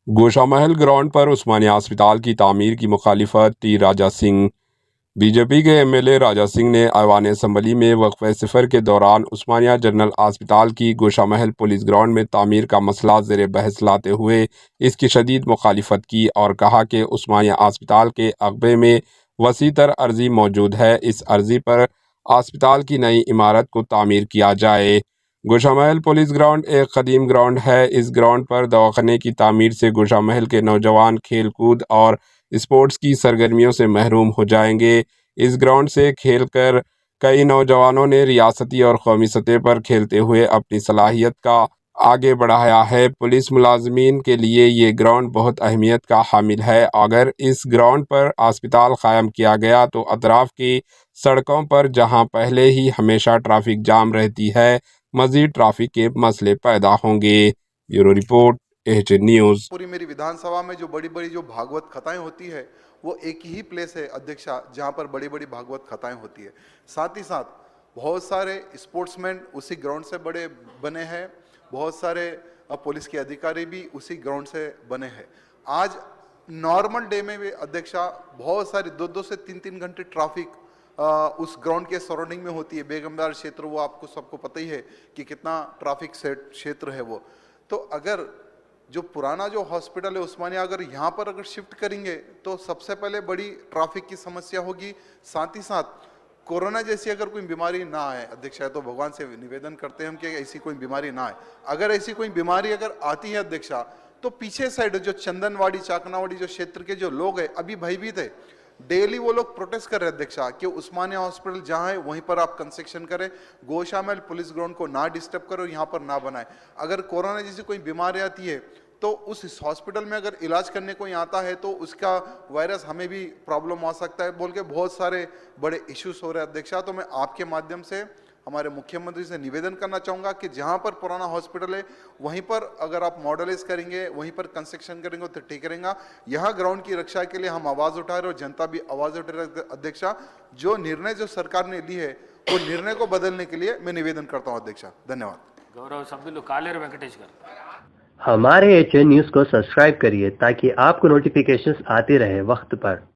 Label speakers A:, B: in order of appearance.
A: Goshamahal ground पर उस्मानिया अस्पताल की तामीर की मुखालिफत टी राजा सिंह। बीजेपी के एमएलए राजा सिंह ने ऐवान असम्बली में वक्फे सिफर के दौरान उस्मानिया जनरल अस्पताल की गोशामहल पुलिस ग्राउंड में तामीर का मसला ज़ेर बहस लाते हुए इसकी शदीद मुखालिफत की और कहा कि उस्मानिया अस्पताल के अगबे में वसी तर अर्जी मौजूद है। इस अर्जी पर अस्पताल की नई इमारत को तामीर किया जाए। गोशामहल पुलिस ग्राउंड एक कदीम ग्राउंड है। इस ग्राउंड पर दवाखाने की तामीर से गोशामहल के नौजवान खेल कूद और स्पोर्ट्स की सरगर्मियों से महरूम हो जाएंगे। इस ग्राउंड से खेलकर कई नौजवानों ने रियासती और कौमी सतह पर खेलते हुए अपनी सलाहियत का आगे बढ़ाया है। पुलिस मुलाजमीन के लिए ये ग्राउंड बहुत अहमियत का हामिल है। अगर इस ग्राउंड पर अस्पताल कायम किया गया तो अतराफ की सड़कों पर जहां पहले ही हमेशा ट्रैफिक जाम रहती है, मजीद ट्रैफिक के मसले पैदा होंगे। Bureau report, AHN news.
B: पूरी मेरी विधानसभा में जो बड़ी बड़ी जो भागवत कथाएं होती है वो एक ही प्लेस है अध्यक्षा जहां पर बड़ी बड़ी भागवत कथाएं होती है। साथ ही साथ बहुत सारे स्पोर्ट्समैन उसी ग्राउंड से बड़े बने हैं, बहुत सारे पुलिस के अधिकारी भी उसी ग्राउंड से बने हैं। आज नॉर्मल डे में भी अध्यक्षा बहुत सारी 2-2 से 3-3 घंटे ट्रैफिक उस ग्राउंड के सराउंडिंग में होती है। बेगमबार क्षेत्र वो आपको सबको पता ही है कि कितना ट्रैफिक क्षेत्र है वो। तो अगर जो पुराना जो हॉस्पिटल है उस्मानिया अगर यहाँ पर अगर शिफ्ट करेंगे तो सबसे पहले बड़ी ट्रैफिक की समस्या होगी। साथ ही साथ कोरोना जैसी अगर कोई बीमारी ना आए अध्यक्षा, तो भगवान से निवेदन करते हैं हम कि ऐसी कोई बीमारी ना आए। अगर ऐसी कोई बीमारी अगर आती है अध्यक्षा तो पीछे साइड जो चंदनवाड़ी चाकनावाड़ी जो क्षेत्र के जो लोग हैं अभी भयभीत है। डेली वो लोग प्रोटेस्ट कर रहे हैं अध्यक्षा कि उस्मानिया हॉस्पिटल जहां है वहीं पर आप कंस्ट्रक्शन करें, गोशामहल पुलिस ग्राउंड को ना डिस्टर्ब करो, यहाँ पर ना बनाए। अगर कोरोना जैसी कोई बीमारी आती है तो उस हॉस्पिटल में अगर इलाज करने कोई आता है तो उसका वायरस हमें भी प्रॉब्लम आ सकता है बोल के बहुत सारे बड़े इश्यूज हो रहे हैं अध्यक्षा। तो मैं आपके माध्यम से हमारे मुख्यमंत्री से निवेदन करना चाहूँगा कि जहाँ पर पुराना हॉस्पिटल है वहीं पर अगर आप मॉडलाइज करेंगे, वहीं पर कंस्ट्रक्शन करेंगे तो ठीक रहेगा। यहाँ ग्राउंड की रक्षा के लिए हम आवाज़ उठा रहे और जनता भी आवाज़ उठा रहे अध्यक्षा। जो निर्णय जो सरकार ने ली है वो निर्णय को बदलने के लिए मैं निवेदन करता हूँ अध्यक्षा। धन्यवाद।
C: गौरव सभ्युलु कालेर वेंकटेश्वर।
D: हमारे एएचएन न्यूज़ को सब्सक्राइब करिए ताकि आपको नोटिफिकेशंस आते रहे वक्त पर।